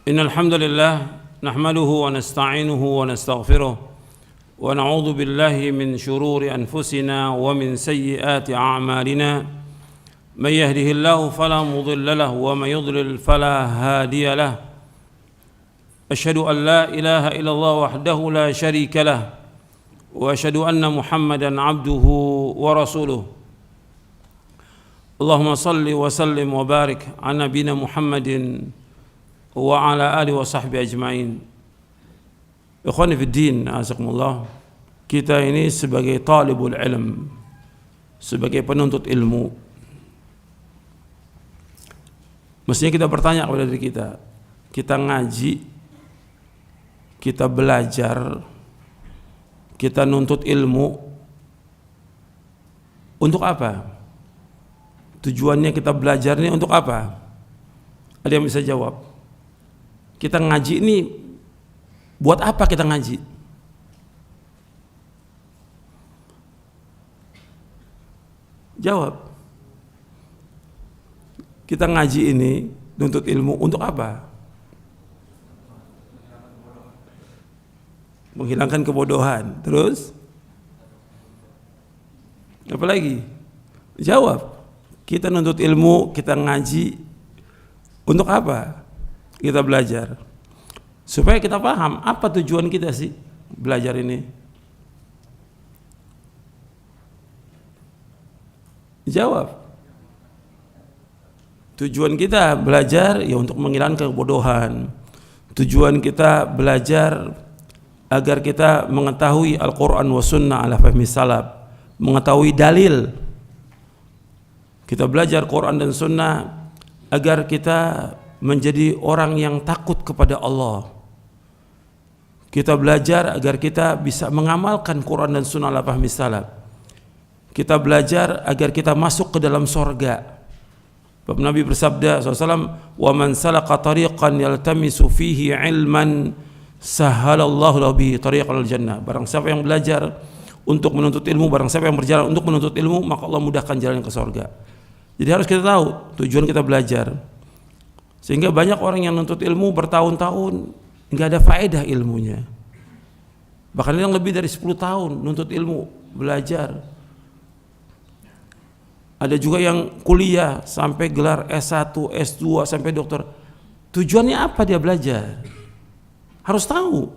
إن الحمد لله نحمده ونستعينه ونستغفره ونعوذ بالله من شرور أنفسنا ومن سيئات أعمالنا من يهده الله فلا مضل له ومن يضلل فلا هادي له أشهد أن لا إله إلا الله وحده لا شريك له وأشهد أن محمدا عبده ورسوله اللهم صل وسلم وبارك على نبينا محمد وعلى آله وصحبه أجمعين. Ikhwani fiddin, azakumullah. Kita ini sebagai talibul ilm, sebagai penuntut ilmu, mestinya kita bertanya kepada diri kita. Kita ngaji, kita belajar, kita nuntut ilmu untuk apa? Tujuannya kita belajar ini untuk apa? Ada yang bisa jawab? Kita ngaji ini buat apa kita ngaji? Jawab. Kita ngaji ini nuntut ilmu untuk apa? Menghilangkan kebodohan. Terus? Apa lagi? Jawab. Kita nuntut ilmu, kita ngaji untuk apa? Kita belajar supaya kita paham apa tujuan kita sih belajar ini. Jawab. Tujuan kita belajar ya untuk menghilangkan kebodohan. Tujuan kita belajar agar kita mengetahui Al-Quran wa Sunnah ala fahmi salaf, mengetahui dalil. Kita belajar Quran dan Sunnah agar kita menjadi orang yang takut kepada Allah. Kita belajar agar kita bisa mengamalkan Quran dan Sunnah ala fahmi salaf. Kita belajar agar kita masuk ke dalam sorga. Nabi bersabda SAW, "Wa man salaka tariqan yaltamisu fihi ilman, sahhalallahu lahu bihi tariqal jannah." Barang siapa yang belajar untuk menuntut ilmu, barang siapa yang berjalan untuk menuntut ilmu, maka Allah mudahkan jalan ke sorga. Jadi harus kita tahu tujuan kita belajar. Sehingga banyak orang yang nuntut ilmu bertahun-tahun nggak ada faedah ilmunya. Bahkan yang lebih dari 10 tahun nuntut ilmu, belajar. Ada juga yang kuliah sampai gelar S1, S2 sampai dokter. Tujuannya apa dia belajar? Harus tahu.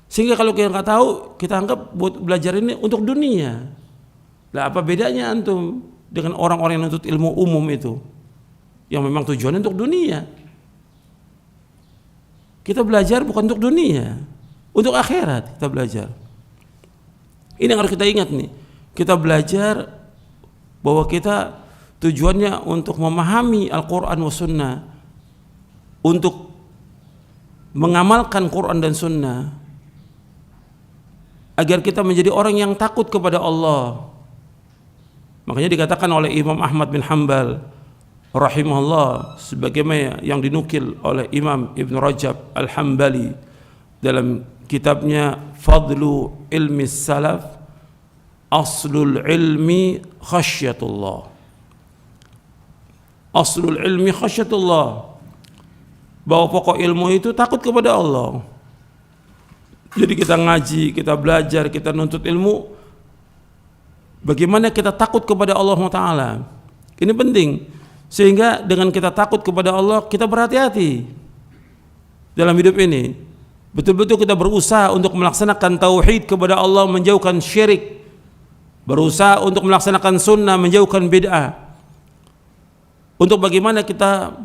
Sehingga kalau kita nggak tahu, kita anggap buat belajar ini untuk dunia. Lah apa bedanya antum dengan orang-orang yang nuntut ilmu umum itu? Yang memang tujuannya untuk dunia. Kita belajar bukan untuk dunia, untuk akhirat kita belajar. Ini yang harus kita ingat nih. Kita belajar bahwa kita tujuannya untuk memahami Al-Quran wa Sunnah, untuk mengamalkan Quran dan Sunnah, agar kita menjadi orang yang takut kepada Allah. Makanya dikatakan oleh Imam Ahmad bin Hanbal rahimahullah, sebagaimana yang dinukil oleh Imam Ibn Rajab Al-Hambali dalam kitabnya Fadlu Ilmi Salaf, Aslul Ilmi Khasyatullah. Aslul Ilmi Khasyatullah, bahwa pokok ilmu itu takut kepada Allah. Jadi kita ngaji, kita belajar, kita nuntut ilmu, bagaimana kita takut kepada Allah Ta'ala. Ini penting. Sehingga dengan kita takut kepada Allah, kita berhati-hati dalam hidup ini. Betul-betul kita berusaha untuk melaksanakan tauhid kepada Allah, menjauhkan syirik. Berusaha untuk melaksanakan sunnah, menjauhkan bid'ah. Untuk bagaimana kita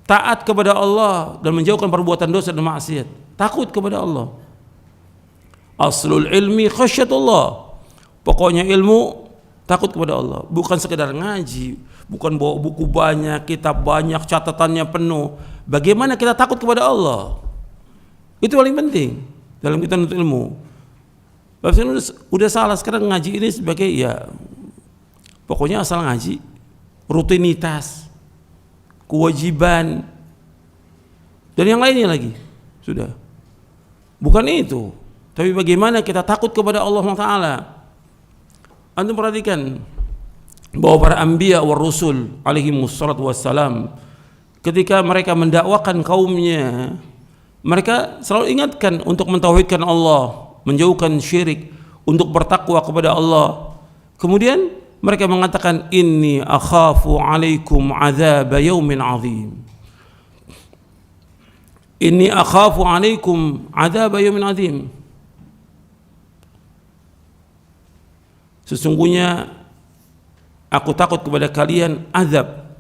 taat kepada Allah dan menjauhkan perbuatan dosa dan maksiat. Takut kepada Allah. Aslul ilmi khasyatullah. Pokoknya ilmu takut kepada Allah, bukan sekedar ngaji, bukan bawa buku banyak, kitab banyak, catatannya penuh. Bagaimana kita takut kepada Allah? Itu paling penting dalam kita menuntut ilmu. Udah salah sekarang ngaji ini sebagai ya pokoknya asal ngaji, rutinitas, kewajiban, dan yang lainnya lagi. Sudah. Bukan itu. Tapi bagaimana kita takut kepada Allah Ta'ala. Antum perhatikan bahwa para anbiya wa rusul alaihi wassalatu wassalam, ketika mereka mendakwakan kaumnya, Mereka selalu ingatkan untuk mentauhidkan Allah, menjauhkan syirik, untuk bertakwa kepada Allah. Kemudian mereka mengatakan, inni akhafu alaikum azab yaumin azim. Inni akhafu alaikum azab yaumin azim. Sesungguhnya aku takut kepada kalian azab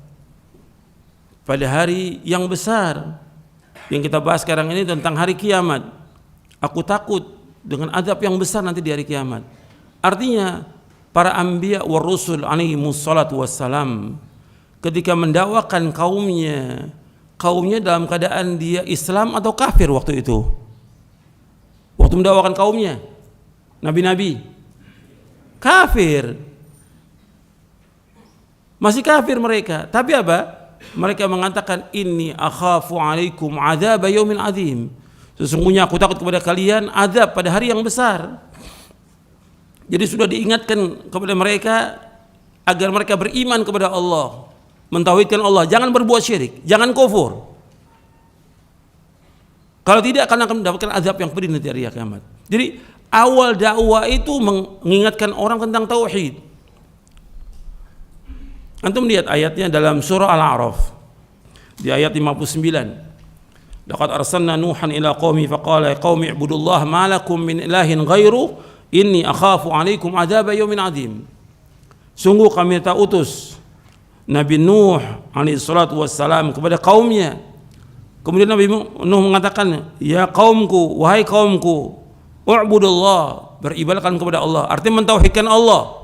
pada hari yang besar. Yang kita bahas sekarang ini tentang hari kiamat. Aku takut dengan azab yang besar nanti di hari kiamat. Artinya para anbiya war rusul alaihimus salatu wassalam ketika mendakwakan kaumnya dalam keadaan dia Islam atau kafir waktu itu. Waktu mendakwakan kaumnya, nabi-nabi kafir. Masih kafir mereka. Tapi apa? Mereka mengatakan, inni akhafu alaikum azab yaumin azim. Sesungguhnya aku takut kepada kalian azab pada hari yang besar. Jadi sudah diingatkan kepada mereka agar mereka beriman kepada Allah, mentauhidkan Allah, jangan berbuat syirik, jangan kufur. Kalau tidak akan mendapatkan azab yang pedih nanti hari kiamat. Jadi awal dakwah itu mengingatkan orang tentang tauhid. Antum lihat ayatnya dalam surah Al-A'raf di ayat 59. Laqad arsalna Nuhan ila qaumi faqala ya qaumi ibudullaha ma lakum min ilahin ghairu inni akhafu alaikum adzab yaumin azim. Sungguh kami telah utus Nabi Nuh alaihi salatu wassalam kepada kaumnya. Kemudian Nabi Nuh mengatakan, ya kaumku, wahai kaumku, u'budullah, beribadahkan kepada Allah. Artinya mentauhidkan Allah.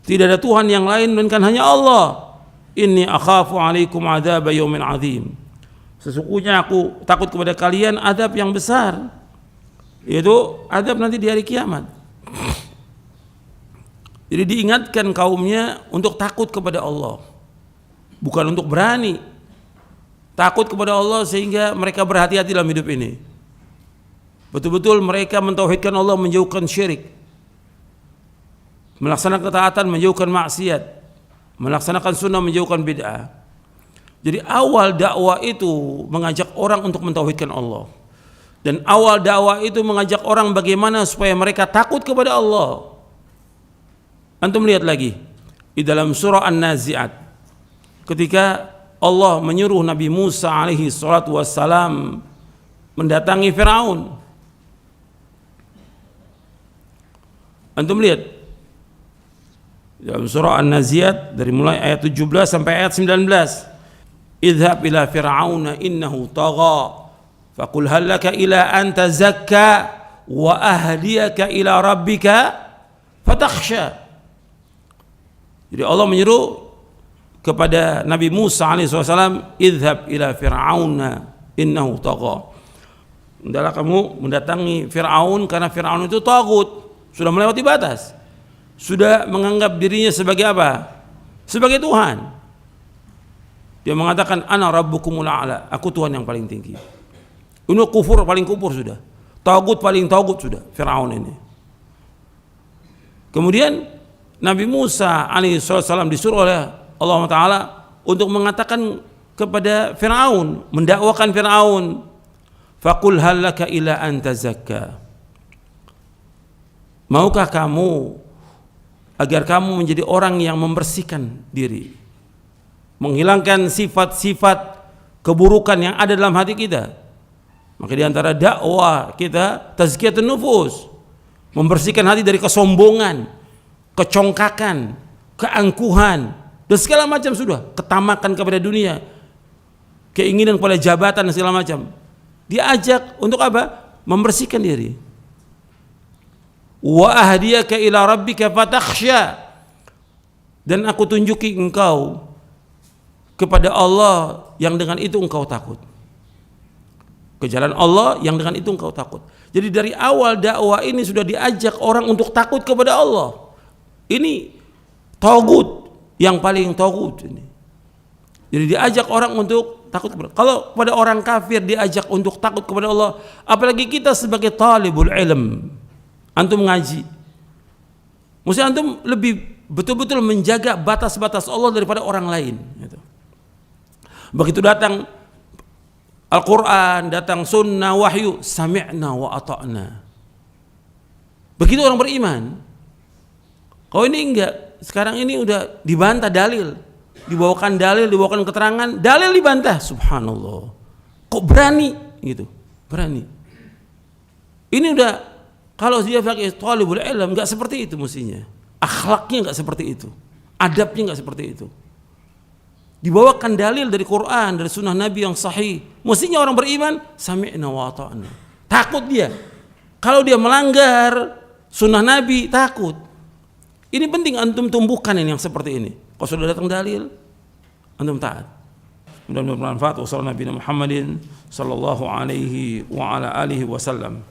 Tidak ada Tuhan yang lain melainkan hanya Allah. Inni akhafu alaikum adzab yaumin azim. Sesungguhnya aku takut kepada kalian azab yang besar, yaitu azab nanti di hari kiamat. Jadi diingatkan kaumnya untuk takut kepada Allah, bukan untuk berani. Takut kepada Allah sehingga mereka berhati-hati dalam hidup ini. Betul-betul mereka mentauhidkan Allah, menjauhkan syirik, melaksanakan ketaatan, menjauhkan maksiat, melaksanakan sunnah, menjauhkan bid'ah. Jadi awal dakwah itu mengajak orang untuk mentauhidkan Allah. Dan awal dakwah itu mengajak orang bagaimana supaya mereka takut kepada Allah. Antum lihat lagi di dalam surah An-Nazi'at ketika Allah menyuruh Nabi Musa alaihi salatu wassalam mendatangi Firaun. Antum lihat dalam surah An-Nazi'at dari mulai ayat 17 sampai ayat 19. Idhab ila fir'auna innahu tagha faqul hal laka ila an tazakka wa ahdiyaka ila rabbika fatakhsha. Jadi Allah menyuruh kepada Nabi Musa alaihi wasallam, idhab ila fir'auna innahu tagha. Hendaklah kamu mendatangi Firaun karena Firaun itu tagut, sudah melewati batas. Sudah menganggap dirinya sebagai apa? Sebagai Tuhan. Dia mengatakan ana rabbukumul a'la, aku Tuhan yang paling tinggi. Ini kufur paling kufur sudah. Tagut paling tagut sudah Firaun ini. Kemudian Nabi Musa alaihi salam disuruh oleh Allah Ta'ala untuk mengatakan kepada Firaun, mendakwakan Firaun, faqul hal laka ila an tazakka. Maukah kamu agar kamu menjadi orang yang membersihkan diri, menghilangkan sifat-sifat keburukan yang ada dalam hati kita. Maka di antara dakwah kita tazkiyatun nufus, membersihkan hati dari kesombongan, kecongkakan, keangkuhan, dan segala macam sudah, ketamakan kepada dunia, keinginan kepada jabatan dan segala macam. Diajak untuk apa? Membersihkan diri. Wa ahdiyaka ila rabbika fatakhsha, dan aku tunjuki engkau kepada Allah yang dengan itu engkau takut. Ke jalan Allah yang dengan itu engkau takut. Jadi dari awal dakwah ini sudah diajak orang untuk takut kepada Allah. Ini tagut yang paling tagut ini. Jadi diajak orang untuk takut kepada Allah. Kalau pada orang kafir diajak untuk takut kepada Allah, apalagi kita sebagai talibul ilm, antum ngaji, mesti antum lebih betul-betul menjaga batas-batas Allah daripada orang lain. Begitu datang Al-Quran, datang sunnah, wahyu, sami'na wa ata'na. Begitu orang beriman. Kalau ini enggak, sekarang ini udah dibantah dalil, dibawakan dalil, dibawakan keterangan, dalil dibantah. Subhanallah. Kok berani gitu? Berani. Ini udah, kalau dia pakai thalibul ilm enggak seperti itu mestinya. Akhlaknya enggak seperti itu. Adabnya enggak seperti itu. Dibawakan dalil dari Quran, dari sunnah Nabi yang sahih. Mestinya orang beriman sami'na wa ata'na. Takut dia. Kalau dia melanggar sunnah Nabi, takut. Ini penting antum tumbuhkan ini yang seperti ini. Kalau sudah datang dalil, antum taat. Mudah-mudahan bermanfaat. Wassalamualaikum warahmatullahi wabarakatuh. Sallallahu alaihi wa ala alihi wasallam.